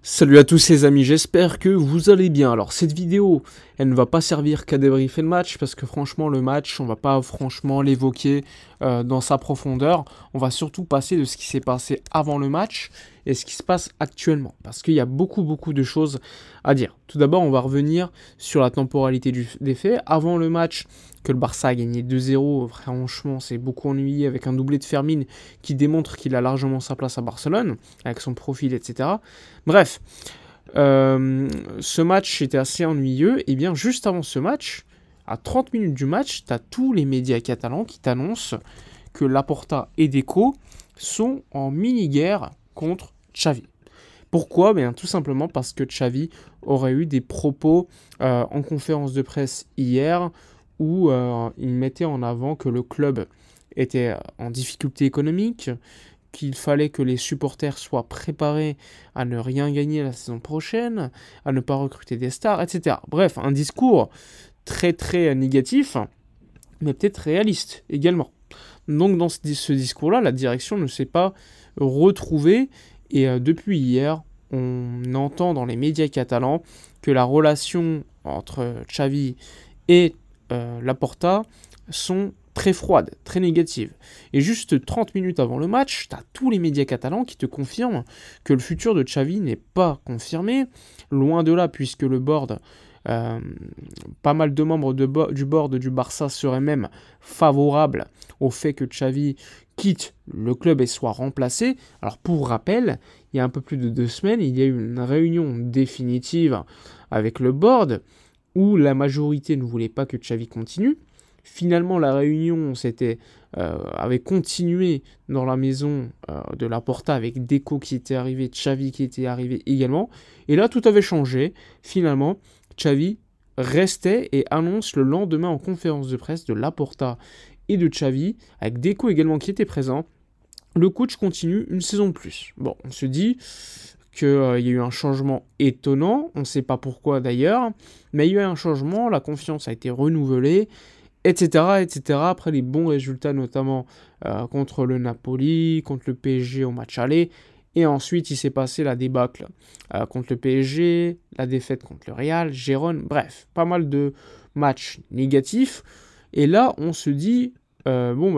Salut à tous les amis, j'espère que vous allez bien. Alors cette vidéo, elle ne va pas servir qu'à débriefer le match parce que franchement le match, on va pas franchement l'évoquer dans sa profondeur. On va surtout passer de ce qui s'est passé avant le match et ce qui se passe actuellement parce qu'il y a beaucoup de choses à dire. Tout d'abord, on va revenir sur la temporalité des faits. Avant le match, que le Barça a gagné 2-0, franchement c'est beaucoup ennuyé avec un doublé de Fermin qui démontre qu'il a largement sa place à Barcelone avec son profil, etc. Bref, ce match était assez ennuyeux. Et bien juste avant ce match, à 30 minutes du match, tu as tous les médias catalans qui t'annoncent que Laporta et Deco sont en mini-guerre contre Xavi. Pourquoi? Bien, tout simplement parce que Xavi aurait eu des propos en conférence de presse hier où il mettait en avant que le club était en difficulté économique, qu'il fallait que les supporters soient préparés à ne rien gagner la saison prochaine, à ne pas recruter des stars, etc. Bref, un discours très négatif, mais peut-être réaliste également. Donc dans ce discours-là, la direction ne s'est pas retrouvée, et depuis hier, on entend dans les médias catalans que la relation entre Xavi et Laporta sont très froides, très négatives. Et juste 30 minutes avant le match, tu as tous les médias catalans qui te confirment que le futur de Xavi n'est pas confirmé. Loin de là, puisque le board, pas mal de membres du board du Barça seraient même favorables au fait que Xavi quitte le club et soit remplacé. Alors pour rappel, il y a un peu plus de 2 semaines, il y a eu une réunion définitive avec le board où la majorité ne voulait pas que Xavi continue. Finalement, la réunion avait continué dans la maison de Laporta avec Deco qui était arrivé, Xavi qui était arrivé également. Et là, tout avait changé. Finalement, Xavi restait et annonce le lendemain en conférence de presse de Laporta et de Xavi, avec Deco également qui était présent. Le coach continue une saison de plus. Bon, on se dit qu'il y a eu un changement étonnant, on ne sait pas pourquoi d'ailleurs, mais il y a eu un changement, la confiance a été renouvelée, etc. Après les bons résultats, notamment contre le Napoli, contre le PSG au match aller, et ensuite il s'est passé la débâcle contre le PSG, la défaite contre le Real, Gérone, bref, pas mal de matchs négatifs, et là on se dit,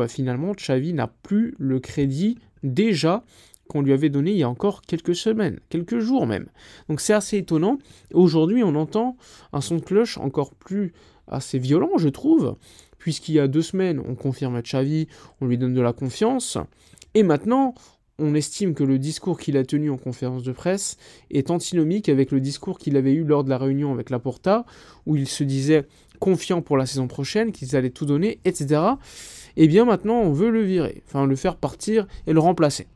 finalement Xavi n'a plus le crédit déjà qu'on lui avait donné il y a encore quelques semaines, quelques jours même. Donc c'est assez étonnant. Aujourd'hui, on entend un son de cloche encore plus assez violent, je trouve, puisqu'il y a 2 semaines, on confirme à Xavi, on lui donne de la confiance, et maintenant, on estime que le discours qu'il a tenu en conférence de presse est antinomique avec le discours qu'il avait eu lors de la réunion avec Laporta, où il se disait confiant pour la saison prochaine, qu'ils allaient tout donner, etc. Et bien maintenant, on veut le virer, enfin le faire partir et le remplacer.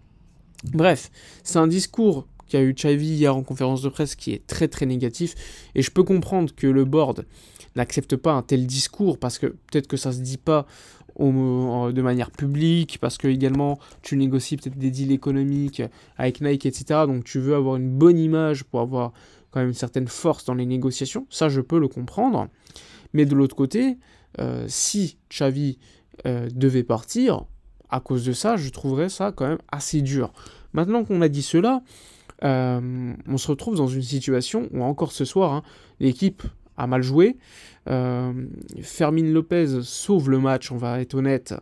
Bref, c'est un discours qu'a eu Xavi hier en conférence de presse qui est très négatif, et je peux comprendre que le board n'accepte pas un tel discours parce que peut-être que ça se dit pas de manière publique, parce que également tu négocies peut-être des deals économiques avec Nike, etc. Donc tu veux avoir une bonne image pour avoir quand même une certaine force dans les négociations, ça je peux le comprendre, mais de l'autre côté, si Xavi devait partir, à cause de ça, je trouverais ça quand même assez dur. Maintenant qu'on a dit cela, on se retrouve dans une situation où encore ce soir, l'équipe a mal joué. Fermin Lopez sauve le match, on va être honnête,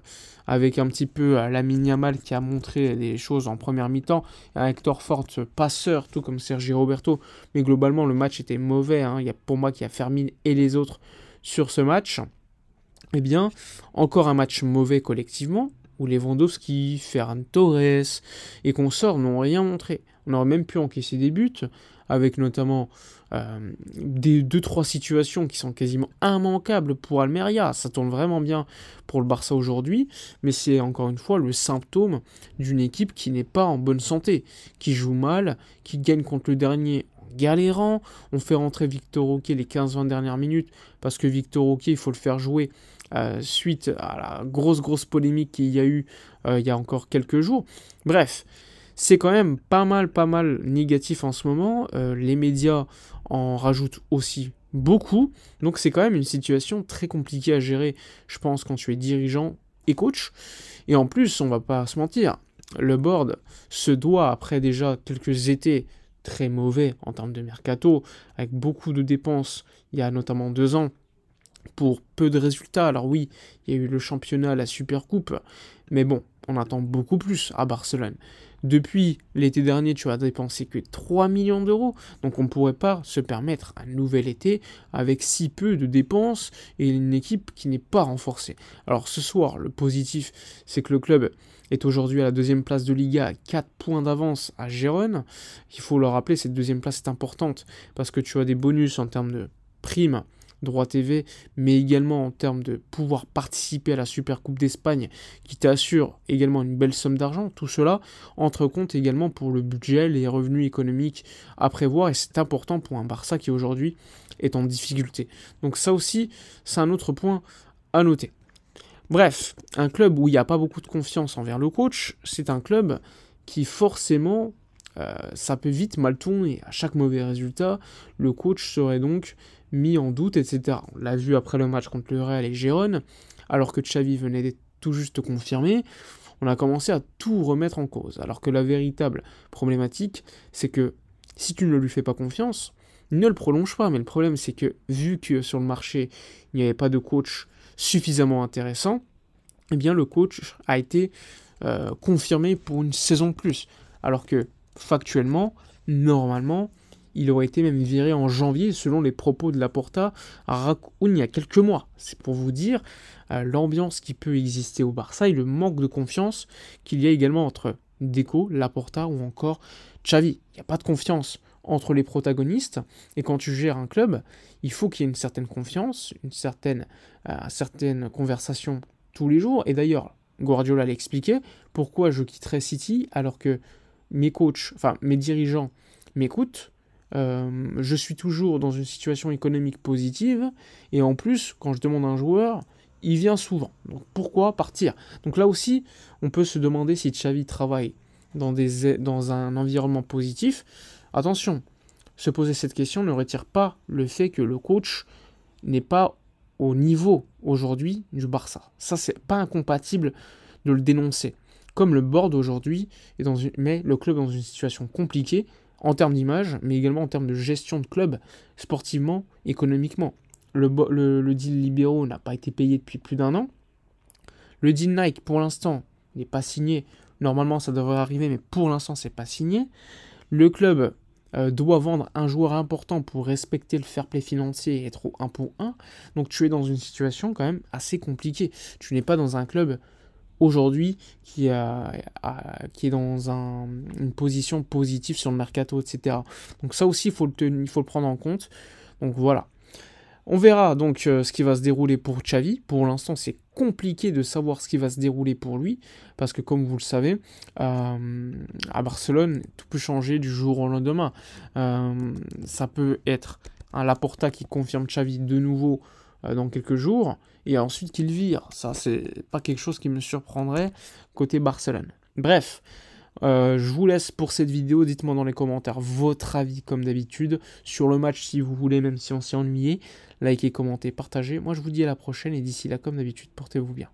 avec un petit peu Lamine Yamal qui a montré des choses en première mi-temps, un Hector Ford passeur, tout comme Sergi Roberto, mais globalement le match était mauvais. Il y a pour moi qu'il y a Fermin et les autres sur ce match. Eh bien, encore un match mauvais collectivement, où Lewandowski, Ferran Torres et consorts n'ont rien montré. On aurait même pu encaisser des buts, avec notamment des 2-3 situations qui sont quasiment immanquables pour Almeria. Ça tourne vraiment bien pour le Barça aujourd'hui, mais c'est encore une fois le symptôme d'une équipe qui n'est pas en bonne santé, qui joue mal, qui gagne contre le dernier galérant. On fait rentrer Victor Roque les 15-20 dernières minutes, parce que Victor Roque, il faut le faire jouer suite à la grosse polémique qu'il y a eu il y a encore quelques jours. Bref, c'est quand même pas mal négatif en ce moment. Les médias en rajoutent aussi beaucoup. Donc c'est quand même une situation très compliquée à gérer, je pense, quand tu es dirigeant et coach. Et en plus, on va pas se mentir, le board se doit, après déjà quelques étés très mauvais en termes de mercato, avec beaucoup de dépenses il y a notamment 2 ans, pour peu de résultats. Alors oui, il y a eu le championnat, la Supercoupe, mais bon, on attend beaucoup plus à Barcelone. Depuis l'été dernier, tu as dépensé que 3 millions d'euros, donc on ne pourrait pas se permettre un nouvel été avec si peu de dépenses et une équipe qui n'est pas renforcée. Alors ce soir, le positif, c'est que le club est aujourd'hui à la 2e place de Liga, à 4 points d'avance à Gérone. Il faut le rappeler, cette 2e place est importante parce que tu as des bonus en termes de primes, droit TV, mais également en termes de pouvoir participer à la Supercoupe d'Espagne qui t'assure également une belle somme d'argent. Tout cela entre compte également pour le budget, les revenus économiques à prévoir, et c'est important pour un Barça qui aujourd'hui est en difficulté. Donc ça aussi, c'est un autre point à noter. Bref, un club où il n'y a pas beaucoup de confiance envers le coach, c'est un club qui forcément, ça peut vite mal tourner. À chaque mauvais résultat, le coach serait donc mis en doute, etc. On l'a vu après le match contre le Real et Gérone, alors que Xavi venait d'être tout juste confirmé, on a commencé à tout remettre en cause. Alors que la véritable problématique, c'est que si tu ne lui fais pas confiance, ne le prolonge pas. Mais le problème, c'est que vu que sur le marché, il n'y avait pas de coach suffisamment intéressant, eh bien le coach a été confirmé pour une saison de plus. Alors que factuellement, normalement, il aurait été même viré en janvier, selon les propos de Laporta à Raccoon il y a quelques mois. C'est pour vous dire l'ambiance qui peut exister au Barça et le manque de confiance qu'il y a également entre Deco, Laporta ou encore Xavi. Il n'y a pas de confiance entre les protagonistes, et quand tu gères un club, il faut qu'il y ait une certaine confiance, une certaine conversation tous les jours. Et d'ailleurs, Guardiola l'a expliqué, pourquoi je quitterai City alors que mes coachs, enfin mes dirigeants m'écoutent. Je suis toujours dans une situation économique positive, et en plus, quand je demande à un joueur, il vient souvent. Donc pourquoi partir? Donc là aussi, on peut se demander si Xavi travaille dans un environnement positif. Attention, se poser cette question ne retire pas le fait que le coach n'est pas au niveau aujourd'hui du Barça. Ça, c'est pas incompatible de le dénoncer. Comme le board aujourd'hui met le club dans une situation compliquée, en termes d'image, mais également en termes de gestion de club, sportivement, économiquement. Le deal libéraux n'a pas été payé depuis plus d'1 an. Le deal Nike, pour l'instant, n'est pas signé. Normalement, ça devrait arriver, mais pour l'instant, c'est pas signé. Le club doit vendre un joueur important pour respecter le fair play financier et être au 1 pour 1. Donc, tu es dans une situation quand même assez compliquée. Tu n'es pas dans un club aujourd'hui qui est dans une position positive sur le mercato, etc. Donc ça aussi, il faut le prendre en compte. Donc voilà. On verra donc ce qui va se dérouler pour Xavi. Pour l'instant, c'est compliqué de savoir ce qui va se dérouler pour lui, parce que comme vous le savez, à Barcelone, tout peut changer du jour au lendemain. Ça peut être un Laporta qui confirme Xavi de nouveau dans quelques jours, et ensuite qu'il vire. Ça, c'est pas quelque chose qui me surprendrait côté Barcelone. Bref, je vous laisse pour cette vidéo. Dites-moi dans les commentaires votre avis, comme d'habitude, sur le match si vous voulez, même si on s'est ennuyé. Likez, commentez, partagez. Moi, je vous dis à la prochaine, et d'ici là, comme d'habitude, portez-vous bien.